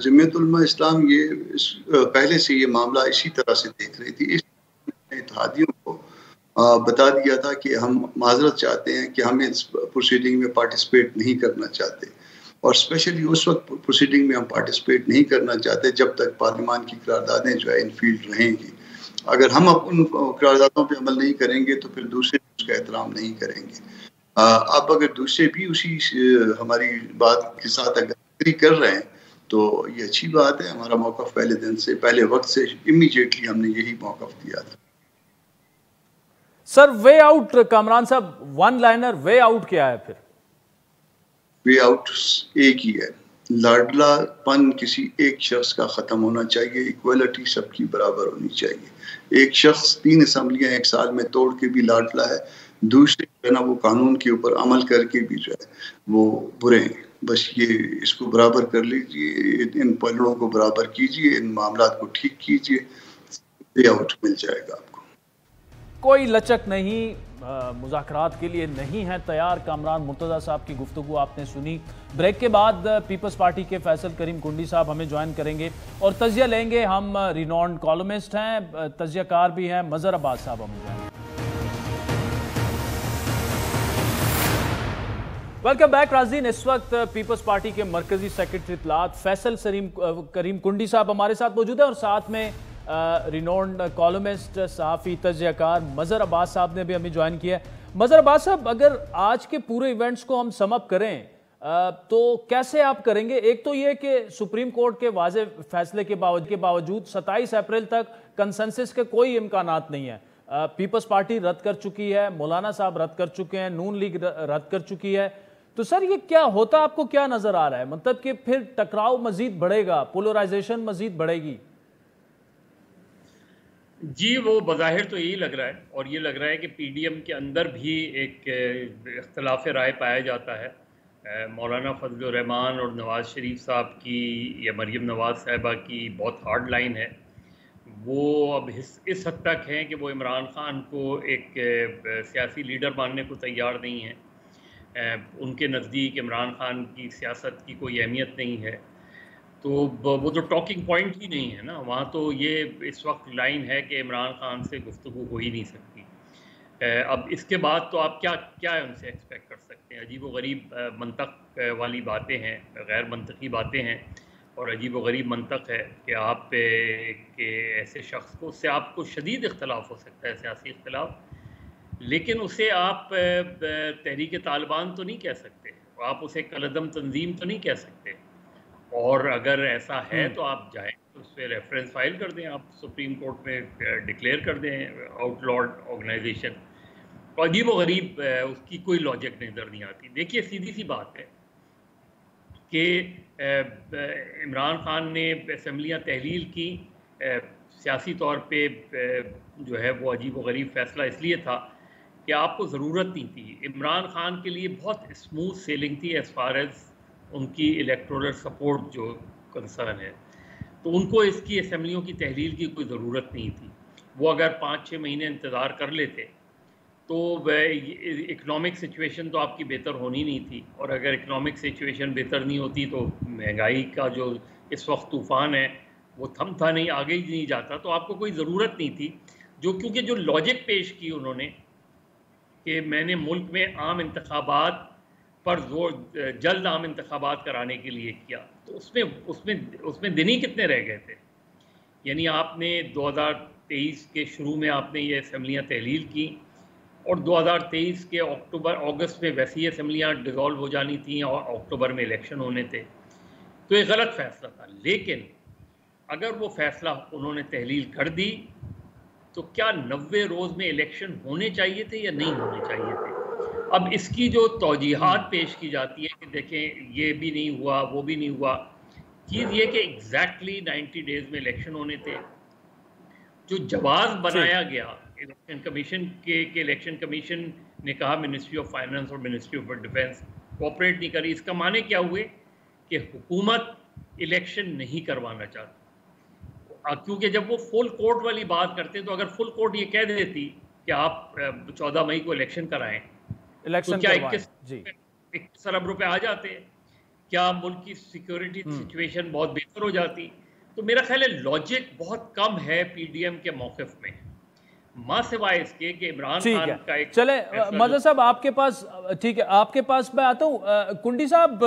جمعیت علماء اسلام یہ پہلے سے یہ معاملہ اسی طرح سے دیکھ رہی تھی. اس اتحادیوں کو بتا دیا تھا کہ ہم معذرت چاہتے ہیں کہ ہم اس پروسیڈنگ میں پارٹیسپیٹ نہیں کرنا چاہتے، اور اسپیشلی اس وقت پروسیڈنگ میں ہم پارٹیسپیٹ نہیں کرنا چاہتے جب تک پارلیمان کی قراردادیں جو ہے ان فیلڈ رہیں گی. اگر ہم ان قراردادوں پہ عمل نہیں کریں گے تو پھر دوسرے اس کا احترام نہیں کریں گے. اب اگر دوسرے بھی اسی ہماری بات کے ساتھ اگر اگری کر رہے ہیں تو یہ اچھی بات ہے. ہمارا موقف پہلے وقت سے امیڈیٹلی ہم نے یہی موقف دیا تھا.
سر وے آؤٹ، کامران صاحب ون لائنر وے آؤٹ کیا ہے پھر؟
وے آؤٹ ایک ہی ہے. لاڈلا پن کسی ایک شخص کا ختم ہونا چاہیے. ایکویلٹی سب کی برابر ہونی چاہیے. ایک شخص 3 اسمبلیاں ایک سال میں توڑ کے بھی لاڈلا ہے، دوسرے جو ہے نا وہ قانون کے اوپر عمل کر کے بھی جو ہے وہ برے ہیں. بس یہ اس کو برابر کر لیجئے، ان پلڑوں کو برابر کیجئے، ان معاملات کو ٹھیک کیجئے، وے آؤٹ مل جائے گا آپ کو.
کوئی لچک نہیں، مذاکرات کے لیے نہیں ہے تیار. کامران مرتضیٰ صاحب کی گفتگو آپ نے سنی. بریک کے بعد پیپلز پارٹی کے فیصل کریم کنڈی صاحب ہمیں جوائن کریں گے اور تجزیہ لیں گے. ہم رینونڈ کالمسٹ ہیں، تجزیہ کار بھی ہیں، مظہر عباس صاحب ہمیں جوائن. ویلکم بیک ناظرین. اس وقت پیپلز پارٹی کے مرکزی سیکرٹری اطلاعات فیصل کریم کنڈی صاحب ہمارے ساتھ موجود ہیں، اور ساتھ میں رینونڈ کالمسٹ، صحافی، تجزیہ کار مظہر عباس صاحب نے بھی ہمیں جوائن کیا ہے. مظہر عباس صاحب، اگر آج کے پورے ایونٹس کو ہم سم اپ کریں تو کیسے آپ کریں گے؟ ایک تو یہ کہ سپریم کورٹ کے واضح فیصلے کے باوجود 27 اپریل تک کنسنسس کے کوئی امکانات نہیں ہیں. پیپلز پارٹی رد کر چکی ہے، مولانا صاحب رد کر چکے ہیں، نون لیگ رد کر چکی ہے. تو سر یہ کیا ہوتا، آپ کو کیا نظر آ رہا ہے؟ مطلب کہ پھر ٹکراؤ مزید بڑھے گا، پولرائزیشن مزید بڑھے گی؟
جی، وہ بظاہر تو یہی لگ رہا ہے، اور یہ لگ رہا ہے کہ پی ڈی ایم کے اندر بھی ایک اختلاف رائے پایا جاتا ہے. مولانا فضل الرحمان اور نواز شریف صاحب کی یا مریم نواز صاحبہ کی بہت ہارڈ لائن ہے. وہ اب اس حد تک ہیں کہ وہ عمران خان کو ایک سیاسی لیڈر ماننے کو تیار نہیں ہیں. ان کے نزدیک عمران خان کی سیاست کی کوئی اہمیت نہیں ہے. تو وہ تو ٹاکنگ پوائنٹ ہی نہیں ہے نا وہاں. تو یہ اس وقت لائن ہے کہ عمران خان سے گفتگو ہو ہی نہیں سکتی. اب اس کے بعد تو آپ کیا ان سے ایکسپیکٹ کر سکتے ہیں؟ عجیب و غریب منطق والی باتیں ہیں، غیر منطقی باتیں ہیں. اور عجیب و غریب منطق ہے کہ آپ کے ایسے شخص کو، اس سے آپ کو شدید اختلاف ہو سکتا ہے، سیاسی اختلاف، لیکن اسے آپ تحریک طالبان تو نہیں کہہ سکتے، آپ اسے کالعدم تنظیم تو نہیں کہہ سکتے، اور اگر ایسا ہے تو آپ جائیں اس پہ ریفرنس فائل کر دیں، آپ سپریم کورٹ میں ڈکلیئر کر دیں آؤٹ لارڈ آرگنائزیشن. عجیب و غریب اس کی کوئی لاجک نظر نہیں آتی. دیکھیے سیدھی سی بات ہے کہ عمران خان نے اسمبلیاں تحلیل کی، سیاسی طور پہ جو ہے وہ عجیب و غریب فیصلہ اس لیے تھا کہ آپ کو ضرورت نہیں تھی. عمران خان کے لیے بہت اسموتھ سیلنگ تھی ایز فار ایز ان کی الیکٹورل سپورٹ جو کنسرن ہے، تو ان کو اس کی اسمبلیوں کی تحلیل کی کوئی ضرورت نہیں تھی. وہ اگر 5-6 مہینے انتظار کر لیتے تو اکنامک سچویشن تو آپ کی بہتر ہونی نہیں تھی، اور اگر اکنامک سچویشن بہتر نہیں ہوتی تو مہنگائی کا جو اس وقت طوفان ہے وہ تھمتا نہیں، آگے ہی نہیں جاتا، تو آپ کو کوئی ضرورت نہیں تھی. کیونکہ جو لاجک پیش کی انہوں نے کہ میں نے ملک میں عام انتخابات پر زور، جلد عام انتخابات کرانے کے لیے کیا، تو اس میں دن ہی کتنے رہ گئے تھے. یعنی آپ نے 2023 کے شروع میں آپ نے یہ اسمبلیاں تحلیل کی، اور 2023 کے اگست میں ویسے ہی اسمبلیاں ڈیزالو ہو جانی تھیں اور اکتوبر میں الیکشن ہونے تھے. تو یہ غلط فیصلہ تھا. لیکن اگر وہ فیصلہ انہوں نے تحلیل کر دی تو کیا 90 روز میں الیکشن ہونے چاہیے تھے یا نہیں ہونے چاہیے تھے؟ اب اس کی جو توجیحات پیش کی جاتی ہے کہ دیکھیں یہ بھی نہیں ہوا، وہ بھی نہیں ہوا، چیز یہ کہ ایگزیکٹلی 90 ڈیز میں الیکشن ہونے تھے. جو جواز بنایا گیا الیکشن کمیشن کے کہ الیکشن کمیشن نے کہا منسٹری آف فائنانس اور منسٹری آف ڈیفینس کوآپریٹ نہیں کری، اس کا معنی کیا ہوئے کہ حکومت الیکشن نہیں کروانا چاہتی. کیونکہ جب وہ فل کورٹ والی بات کرتے تو اگر فل کورٹ یہ کہہ دیتی کہ آپ 14 مئی کو الیکشن کرائیں تو کیا 21 ارب روپے آ جاتے ہیں؟ کیا ملک کی سیکیورٹی سچویشن بہت بہتر ہو جاتی؟ تو میرا خیال ہے لاجک بہت کم ہے پی ڈی ایم کے موقف میں، ماں سوائے اس کے کہ عمران خان کا ایک...
چلے مظہر صاحب آپ کے پاس، ٹھیک ہے آپ کے پاس میں آتا ہوں. کنڈی صاحب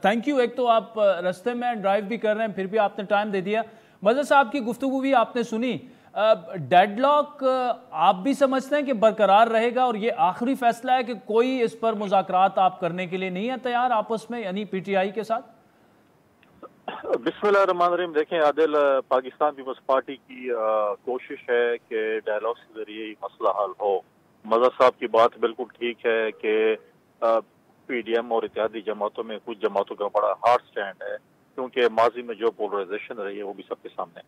تھینک یو، ایک تو آپ رستے میں ڈرائیو بھی کر رہے ہیں پھر بھی آپ نے ٹائم دے دیا. مظہر صاحب کی گفتگو بھی آپ نے سنی. ڈیڈ لاک آپ بھی سمجھتے ہیں کہ برقرار رہے گا اور یہ آخری فیصلہ ہے کہ کوئی اس پر مذاکرات آپ کرنے کے لیے نہیں ہے تیار آپس میں، یعنی پی ٹی آئی کے ساتھ؟
بسم اللہ الرحمن الرحیم. دیکھیں عادل، پاکستان پیپلز پارٹی کی کوشش ہے کہ ڈائلاگ کے ذریعے یہ مسئلہ حل ہو. مظہر صاحب کی بات بالکل ٹھیک ہے کہ پی ڈی ایم اور اتحادی جماعتوں میں کچھ جماعتوں کا بڑا ہارڈ سٹینڈ ہے، کیونکہ ماضی میں جو پولرائزیشن رہی ہے وہ بھی سب کے سامنے.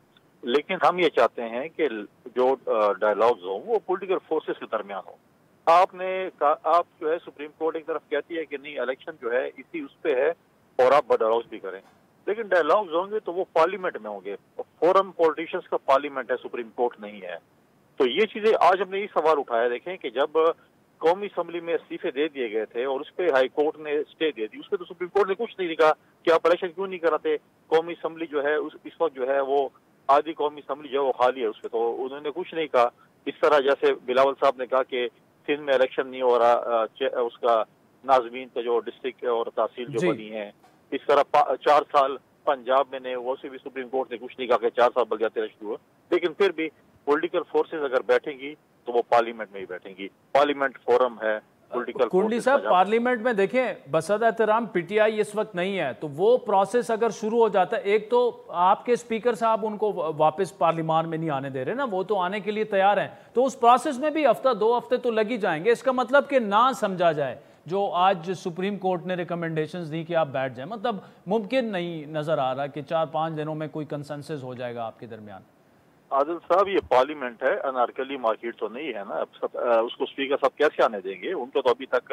لیکن ہم یہ چاہتے ہیں کہ جو ڈائلاگز ہوں وہ پولیٹیکل فورسز کے درمیان ہوں. آپ جو ہے سپریم کورٹ ایک طرف کہتی ہے کہ نہیں الیکشن جو ہے اسی اس پہ ہے اور آپ ڈائلاگز بھی کریں، لیکن ڈائلاگز ہوں گے تو وہ پارلیمنٹ میں ہوں گے. فورم پولیٹیشینز کا پارلیمنٹ ہے، سپریم کورٹ نہیں ہے. تو یہ چیزیں آج ہم نے یہ سوال اٹھایا. دیکھیں کہ جب قومی اسمبلی میں استعفے دے دیے گئے تھے اور اس پہ ہائی کورٹ نے اسٹے دے دی، اس پہ تو سپریم کورٹ نے کچھ نہیں کہا کہ آپ الیکشن کیوں نہیں کراتے. قومی اسمبلی جو ہے اس وقت جو ہے وہ آدھی قومی اسمبلی جو ہے وہ خالی ہے، اس پہ تو انہوں نے کچھ نہیں کہا. اس طرح جیسے بلاول صاحب نے کہا کہ سندھ میں الیکشن نہیں ہو رہا، اس کا ناظمین کا جو ڈسٹرکٹ اور تحصیل جو بنی ہے، اس طرح 4 سال پنجاب میں نے وہ سے بھی سپریم کورٹ نے کچھ نہیں کہا کہ 4 سال بل جاتے رہ ہوا. لیکن پھر بھی پولیٹیکل فورسز اگر بیٹھیں گی تو وہ پارلیمنٹ میں ہی بیٹھیں گی. پارلیمنٹ فورم ہے پولیٹیکل.
کنڈی صاحب پارلیمنٹ میں دیکھیں بصد احترام پی ٹی آئی اس وقت نہیں ہے، تو وہ پروسیس اگر شروع ہو جاتا ہے، ایک تو آپ کے اسپیکر صاحب ان کو واپس پارلیمان میں نہیں آنے دے رہے نا، وہ تو آنے کے لیے تیار ہیں، تو اس پروسیس میں بھی ہفتہ 2 ہفتے تو لگ ہی جائیں گے. اس کا مطلب کہ نہ سمجھا جائے جو آج سپریم کورٹ نے ریکمنڈیشنز دی کہ آپ بیٹھ جائیں، مطلب ممکن نہیں نظر آ رہا کہ 4-5 دنوں میں کوئی کنسنسس ہو جائے گا آپ کے درمیان.
عادل صاحب یہ پارلیمنٹ ہے، انارکلی مارکیٹ تو نہیں ہے نا. اس کو اسپیکر صاحب کیسے آنے دیں گے؟ ان کو تو ابھی تک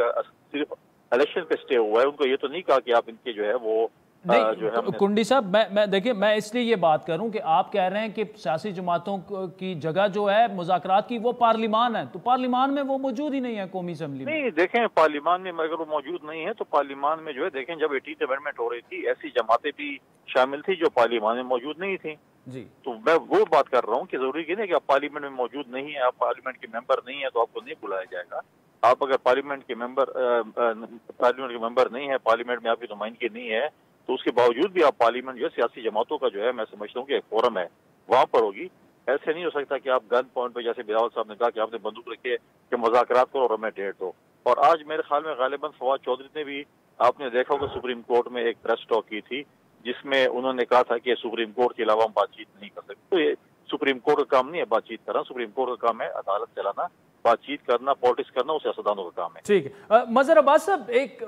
صرف الیکشن پہ اسٹے ہوا ہے. ان کو یہ تو نہیں کہا کہ آپ ان کے جو ہے وہ
نہیں. کنڈی صاحب میں دیکھیں میں اس لیے یہ بات کروں کہ آپ کہہ رہے ہیں کہ سیاسی جماعتوں کی جگہ جو ہے مذاکرات کی وہ پارلیمان ہے، تو پارلیمان میں وہ موجود ہی نہیں ہے قومی اسمبلی میں. نہیں
دیکھیں پارلیمان میں اگر وہ موجود نہیں ہے تو پارلیمان میں جو ہے دیکھیں جب 18th امینڈمنٹ ہو رہی تھی ایسی جماعتیں بھی شامل تھی جو پارلیمان میں موجود نہیں تھیں.
جی
تو میں وہ بات کر رہا ہوں کہ ضروری نہیں کہ آپ پارلیمنٹ میں موجود نہیں ہیں، آپ پارلیمنٹ کے ممبر نہیں ہیں تو آپ کو نہیں بلایا جائے گا. آپ اگر پارلیمنٹ کے ممبر نہیں ہے، پارلیمنٹ میں آپ کی نمائندگی نہیں ہے तो उसके बावजूद भी आप पार्लियामेंट जो है सियासी जमातों का जो है मैं समझता हूँ कि एक फोरम है, वहाँ पर होगी। ऐसे नहीं हो सकता कि आप गन पॉइंट पे, जैसे बिलावल साहब ने कहा कि आपने बंदूक रखी है कि मुज़ाकरात करो और हमें डेट दो। और आज मेरे ख्याल में गालिबन फवाद चौधरी ने भी, आपने देखा होगा, सुप्रीम कोर्ट में एक प्रेस टॉक की थी जिसमें उन्होंने कहा था कि सुप्रीम कोर्ट के अलावा हम बातचीत नहीं कर सकते। तो ये सुप्रीम कोर्ट का काम नहीं है बातचीत करना, सुप्रीम कोर्ट का काम है अदालत चलाना, बातचीत करना, पॉलिटिक्स करना, वो सियासतदानों का काम है।
ठीक है। मजहर अब्बास साहब, एक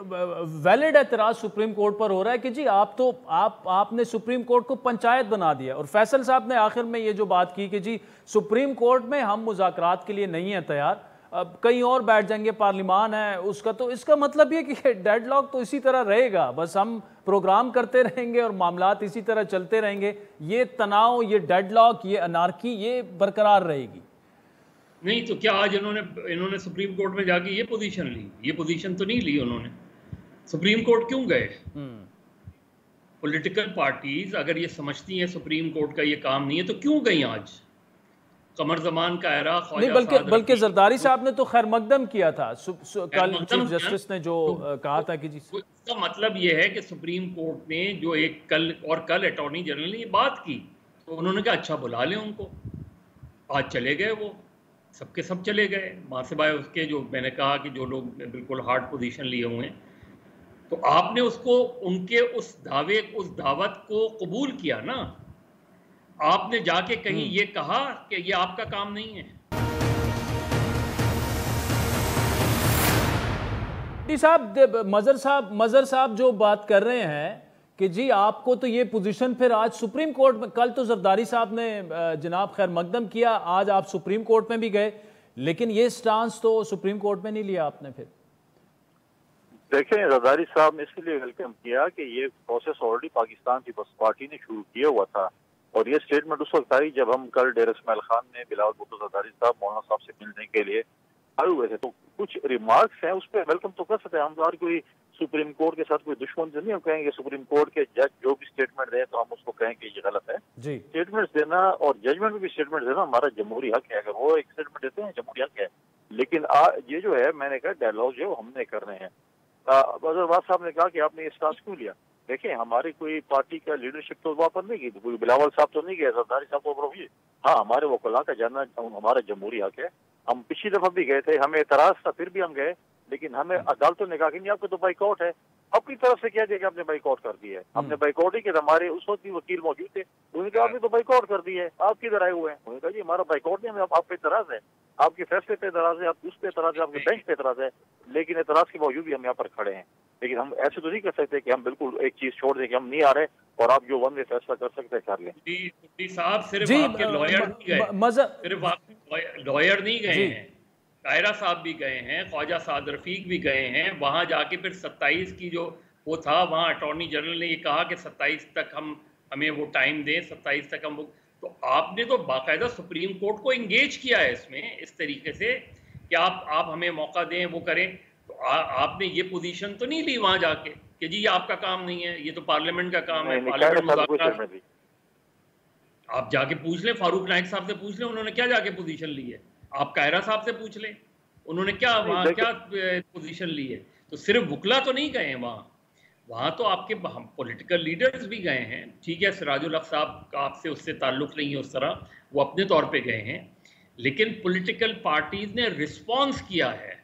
वैलिड एतराज सुप्रीम कोर्ट पर हो रहा है कि जी आपने सुप्रीम कोर्ट को पंचायत बना दिया, और फैसल साहब ने आखिर में ये जो बात की कि जी सुप्रीम कोर्ट में हम मुज़ाकरात के लिए नहीं है तैयार, अब कहीं और बैठ जाएंगे, पार्लिमान है उसका, तो इसका मतलब ये कि डेडलॉक तो इसी तरह रहेगा, बस हम प्रोग्राम करते रहेंगे और मामलात इसी तरह चलते रहेंगे, ये तनाव, ये डेडलॉक, ये अनार्की ये बरकरार रहेगी।
नहीं तो क्या आज इन्होंने सुप्रीम कोर्ट में जाके ये पोजीशन ली? ये पोजीशन तो नहीं ली उन्होंने। सुप्रीम कोर्ट क्यों गए? पॉलिटिकल पार्टीज अगर ये समझती हैं सुप्रीम कोर्ट का ये काम नहीं है तो क्यों गई आज? कमर जमान का एरा,
नहीं, बल्कि जरदारी साहब ने तो खैर मकदम किया था कल, चीफ जस्टिस ने जो कहा था कि जी,
इसका मतलब ये है कि सुप्रीम कोर्ट ने जो एक कल अटॉर्नी जनरल ने ये बात की तो उन्होंने कहा अच्छा बुला लें उनको। आज चले गए, वो सबके सब चले गए, वहाँ से बाय उसके जो मैंने कहा कि जो लोग बिल्कुल हार्ड पोजीशन लिए हुए हैं, तो आपने उसको उनके उस दावत को कबूल किया ना। आपने जाके कहीं ये कहा कि ये आपका काम नहीं है?
मजहर साहब जो बात कर रहे हैं कि जी आपको तो ये पोजीशन फिर आज सुप्रीम कोर्ट में, कल तो जरदारी साहब ने जनाब खैर मकदम किया, आज आप सुप्रीम कोर्ट में भी गए, लेकिन ये स्टांस तो सुप्रीम कोर्ट में नहीं लिया आपने। फिर
देखें, जरदारी साहब ने इसलिए वेलकम किया कि ये process already Pakistan Peoples Party ने शुरू किया हुआ था, और ये स्टेटमेंट उस वक्त आई जब हम कल डेर इस्माइल खान ने बिलावल भुट्टो जरदारी साहब मौलाना साहब से मिलने के लिए आए हुए थे, तो कुछ रिमार्क्स हैं उस पर वेलकम तो कर सकते हैं हम। तो हर कोई सुप्रीम कोर्ट के साथ कोई दुश्मन तो नहीं हम कहेंगे सुप्रीम कोर्ट के जज जो भी स्टेटमेंट दें तो हम उसको कहें कि ये गलत है। स्टेटमेंट्स देना और जजमेंट में भी स्टेटमेंट देना हमारा जमहूरी हक है, अगर वो एक स्टेटमेंट देते हैं जमहूरी हक है। लेकिन ये जो है, मैंने कहा डायलॉग जो हमने कर रहे हैं। अजहर साहब ने कहा कि आपने ये स्टांस क्यों लिया? देखें, हमारी कोई पार्टी का लीडरशिप तो वहाँ पर नहीं की, कोई बिलावल साहब तो नहीं गए, जरदारी साहब तो हुई। हाँ, हमारे वकला का जानना हमारा जमहूरी हक है। हम पिछली दफा भी गए थे, हमें एतराज था, फिर भी हम गए, लेकिन हमें अदालतों ने कहा कि नहीं आपको तो बाइकआउट है। अपनी तरफ से कह दिया कि आपने बाइकआउट कर दिया है। हमने बाइकआउट ही किया, हमारे उस वक्त भी वकील मौजूद थे, उन्होंने कहा आपने तो बाइकआउट कर दिया है, आप किधर आए हुए हैं? उन्होंने कहा जी हमारा बाइकआउट नहीं, हमें आप पे एतराज है, आपके फैसले पे एतराज है, आप उस पे एतराज है, आपके बेंच पे एतराज है, लेकिन एतराज के बावजूद भी हम यहाँ पर खड़े हैं। लेकिन हम ऐसे तो नहीं कर सकते कि हम बिल्कुल एक चीज छोड़ दें कि हम नहीं आ रहे और आप जो वन वे फैसला कर सकते हैं कर लें।
साहब सिर्फ आपके लॉयर नहीं गए, सिर्फ आपके लॉयर नहीं गए हैं, कायरा साहब भी गए हैं, ख्वाजा साद रफीक भी गए हैं। वहां जाके फिर 27 की जो वो था, वहां अटॉर्नी जनरल ने ये कहा कि 27 तक हमें वो टाइम दें, 27 तक हम वो, तो आपने तो बाकायदा सुप्रीम कोर्ट को एंगेज किया है इसमें इस तरीके से कि आप हमें मौका दें, वो करें। तो आपने ये पोजीशन तो नहीं ली वहां जाके कि जी ये आपका काम नहीं है, ये तो पार्लियामेंट का काम है, पार्लियामेंट। आप जाके पूछ लें, फारूक नाइक साहब से पूछ लें उन्होंने क्या जाके पोजीशन ली है, आप कायरा साहब से पूछ लें उन्होंने क्या वहाँ क्या पोजीशन ली है। तो सिर्फ वकला तो नहीं गए हैं वहाँ तो आपके पॉलिटिकल लीडर्स भी गए हैं। ठीक है, सिराजुल हक साहब का आपसे उससे ताल्लुक नहीं है उस तरह, वो अपने तौर पे गए हैं, लेकिन पॉलिटिकल पार्टीज ने रिस्पॉन्स किया है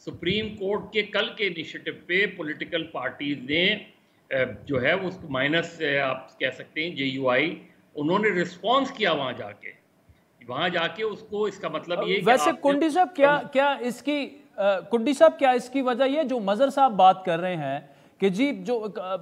सुप्रीम कोर्ट के कल के इनिशिएटिव पे। पॉलिटिकल पार्टीज ने जो है वो उसको माइनस आप कह सकते हैं JUI, उन्होंने रिस्पॉन्स किया वहाँ जाके उसको। इसका मतलब ये
वैसे कुंडी साहब क्या इसकी वजह ये जो मजहर साहब बात कर रहे हैं कि जी जो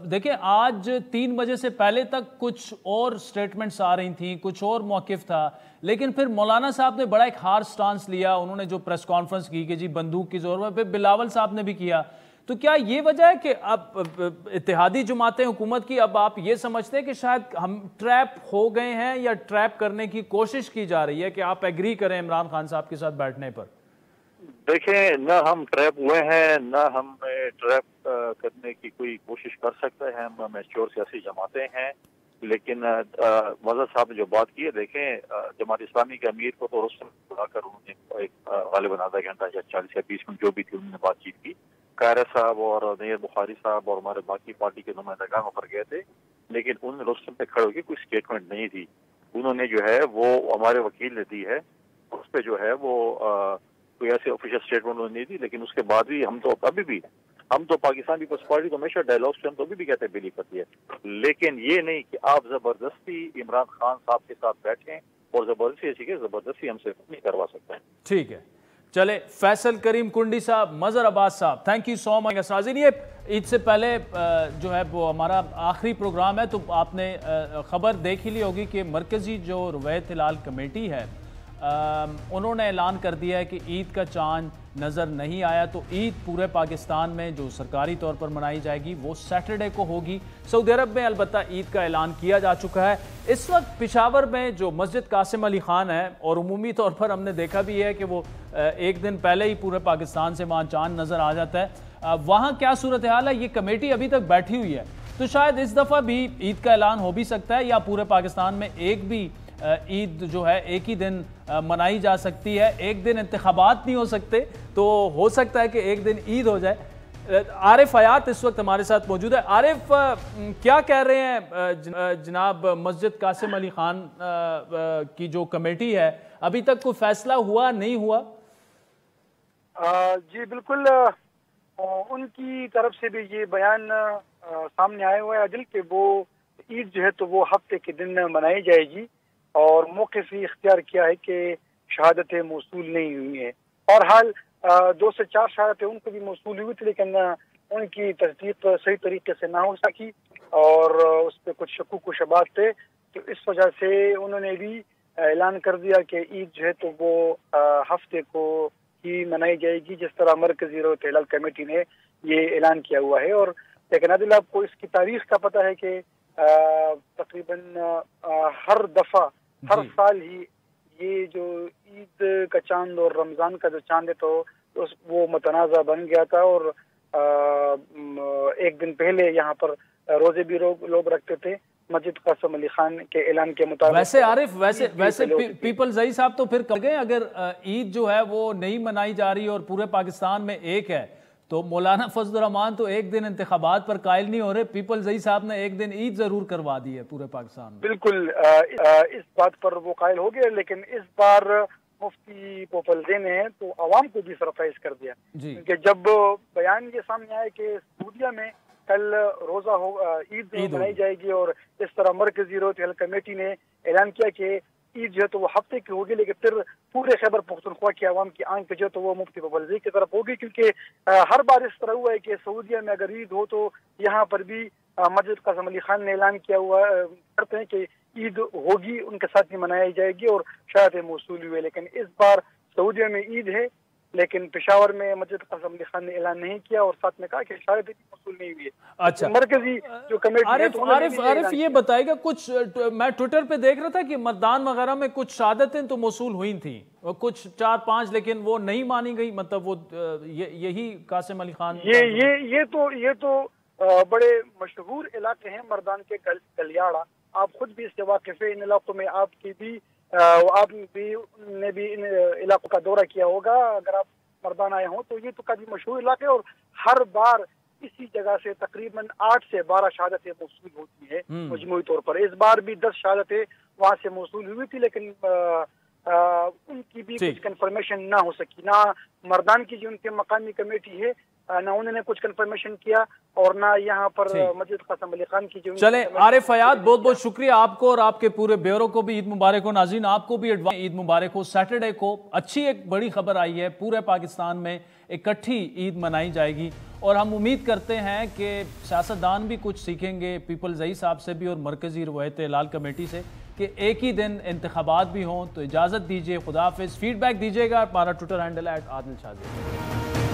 देखिए आज 3 बजे से पहले तक कुछ और स्टेटमेंट्स आ रही थी, कुछ और मौक़िफ़ था, लेकिन फिर मौलाना साहब ने बड़ा एक हार्ड स्टांस लिया, उन्होंने जो प्रेस कॉन्फ्रेंस की कि जी बंदूक की जोर में, फिर बिलावल साहब ने भी किया। तो क्या ये वजह है कि अब इत्तेहादी जमातें हुकूमत की, अब आप ये समझते हैं कि शायद हम ट्रैप हो गए हैं या ट्रैप करने की कोशिश की जा रही है कि आप एग्री करें इमरान खान साहब के साथ बैठने पर?
देखें, न हम ट्रैप हुए हैं, न हम ट्रैप करने की कोई कोशिश कर सकते हैं। हम मैच्योर सियासी जमातें हैं, लेकिन मजहर साहब ने जो बात की है, देखें जमात इस्लामी के अमीर को तो रुस्तम बुलाकर उन्होंने एक गालिबन आधा घंटा या 40 या 20 मिनट जो भी थी उन्होंने बातचीत की। कायरा साहब और नैयर बुखारी साहब और हमारे बाकी पार्टी के नुमाइंदगान वहाँ पर गए थे, लेकिन उन रोस्टर पे खड़े होकर कोई स्टेटमेंट नहीं थी। उन्होंने जो है वो हमारे वकील ने दी है, उस पर जो है वो कोई ऐसे ऑफिशियल स्टेटमेंट उन्होंने नहीं दी। लेकिन उसके बाद भी हम तो अभी भी हम तो पाकिस्तान पीपल्स पार्टी तो हमेशा डायलॉग से हम तो अभी भी कहते हैं बिलीव करती है, लेकिन ये नहीं कि आप जबरदस्ती इमरान खान साहब के साथ बैठें और जबरदस्ती हमसे नहीं करवा सकते हैं।
ठीक है, चले फैसल करीम कुंडी साहब, मजहर अब्बास साहब, थैंक यू सो मच। नाज़रीन, ये ईद से पहले जो है वो हमारा आखिरी प्रोग्राम है, तो आपने खबर देख ही ली होगी कि मरकज़ी जो रवैयत हिलाल कमेटी है उन्होंने ऐलान कर दिया है कि ईद का चांद नज़र नहीं आया, तो ईद पूरे पाकिस्तान में जो सरकारी तौर पर मनाई जाएगी वो सैटरडे को होगी। सऊदी अरब में अलबत्ता ईद का ऐलान किया जा चुका है। इस वक्त पेशावर में जो मस्जिद कासिम अली खान है, और उमूमी तौर पर हमने देखा भी है कि वो एक दिन पहले ही पूरे पाकिस्तान से वहाँ चांद नज़र आ जाता है, वहाँ क्या सूरत हाल है? ये कमेटी अभी तक बैठी हुई है, तो शायद इस दफ़ा भी ईद का ऐलान हो भी सकता है, या पूरे पाकिस्तान में एक भी ईद जो है एक ही दिन मनाई जा सकती है। एक दिन इंतखाबात नहीं हो सकते, तो हो सकता है कि एक दिन ईद हो जाए। आरिफ हयात इस वक्त हमारे साथ मौजूद है। आरिफ, क्या कह रहे हैं जनाब मस्जिद कासिम अली खान की जो कमेटी है, अभी तक कोई फैसला हुआ नहीं हुआ?
जी बिल्कुल, उनकी तरफ से भी ये बयान सामने आया हुआ है अदिल कि वो ईद जो है तो वो हफ्ते के दिन मनाई जाएगी, और मौके से इख्तियार किया है कि शहादतें मौसूल नहीं हुई हैं। और हाल 2 से 4 शहादतें उनको भी मौसूल हुई थी, लेकिन उनकी तस्दीक सही तरीके से ना हो सकी और उस पर कुछ शक्कुक व शुबहात थे, तो इस वजह से उन्होंने भी ऐलान कर दिया कि ईद जो है तो वो हफ्ते को ही मनाई जाएगी, जिस तरह मरकजी रवैयत हिलाल कमेटी ने ये ऐलान किया हुआ है। और लेकिन अदिल, आपको इसकी तारीख का पता है कि तकरीबन हर दफा हर साल ही ये जो ईद का चांद और रमजान का जो चांद है तो वो मुतनाज़ा बन गया था, और एक दिन पहले यहाँ पर रोजे भी लोग रखते थे मस्जिद कासिम अली खान के ऐलान के मुताबिक।
वैसे आरिफ, वैसे पीपल जई साहब तो फिर कर गए, अगर ईद जो है वो नहीं मनाई जा रही और पूरे पाकिस्तान में एक है, तो मौलाना फजलुर रहमान तो एक दिन इंतखाबात पर कायल नहीं हो रहे, पीपल जई साहब ने एक दिन ईद जरूर करवा दी है पूरे पाकिस्तान में।
बिल्कुल, इस बात पर वो कायल हो गए, लेकिन इस बार मुफ्ती पोपल जई ने तो आवाम को भी सरप्राइज कर दिया कि जब बयान ये सामने आया कि सऊदीया में कल रोजा हो ईद मनाई जाएगी, और इस तरह मरकजी रवैयत हिलाल कमेटी ने ऐलान किया कि ईद जो है तो वो हफ्ते की होगी, लेकिन फिर पूरे खैबर पख्तूनख्वा की आवाम की आंख जो है तो वो मुफ्ती पोपल जई की तरफ होगी, क्योंकि हर बार इस तरह हुआ है कि सऊदीया में अगर ईद हो तो यहाँ पर भी मस्जिद कासिम अली खान ने ऐलान किया हुआ करते हैं कि ईद होगी, उनके साथ ही मनाई जाएगी और शहादतें मौसूल हुई। लेकिन इस बार सऊदीया में ईद है, लेकिन पेशावर में मस्जिद कासिम अली खान ने ऐलान नहीं किया और साथ में कहा कि शहादतें मौसूल नहीं हुई है।
अच्छा,
मरकजी जो कमेटी
आरिफ ये बताएगा, कुछ मैं ट्विटर पे देख रहा था कि मतदान वगैरह में कुछ शहादतें तो मौसूल हुई थी, कुछ 4-5, लेकिन वो नहीं मानी गई, मतलब वो यही कासिम अली खान
ये तो बड़े मशहूर इलाके हैं मर्दान के कलियाड़ा, आप खुद भी इससे वाकिफ है। इन इलाकों में आप ने भी इन इलाकों का दौरा किया होगा, अगर आप मर्दान आए हों तो ये तो काफी मशहूर इलाके, और हर बार इसी जगह से तकरीबन 8 से 12 शहादतें मौसूल होती है मजमूई तौर पर। इस बार भी 10 शहादतें वहां से मौसूल हुई थी, लेकिन उनकी भी कुछ कंफर्मेशन ना हो सकी, ना मर्दान की जो उनकी मकामी कमेटी है ना उन्होंने कुछ कंफर्मेशन किया, और ना यहाँ पर मस्जिद कासिम अली खान की जो।
चले आरिफ हयात, बहुत बहुत शुक्रिया आपको और आपके पूरे ब्यूरो को भी ईद मुबारक हो। नाज़रीन, आपको भी एडवांस ईद मुबारक हो। सैटरडे को अच्छी एक बड़ी खबर आई है, पूरे पाकिस्तान में इकट्ठी ईद मनाई जाएगी, और हम उम्मीद करते हैं कि सियासतदान भी कुछ सीखेंगे पीपल जई साहब से भी और मरकजी रवैयत हिलाल कमेटी से कि एक ही दिन इंतखाबात भी हों। तो इजाज़त दीजिए, खुदा हाफिज़। फीडबैक दीजिएगा, हमारा ट्विटर हैंडल @आदिल शाज़ेब।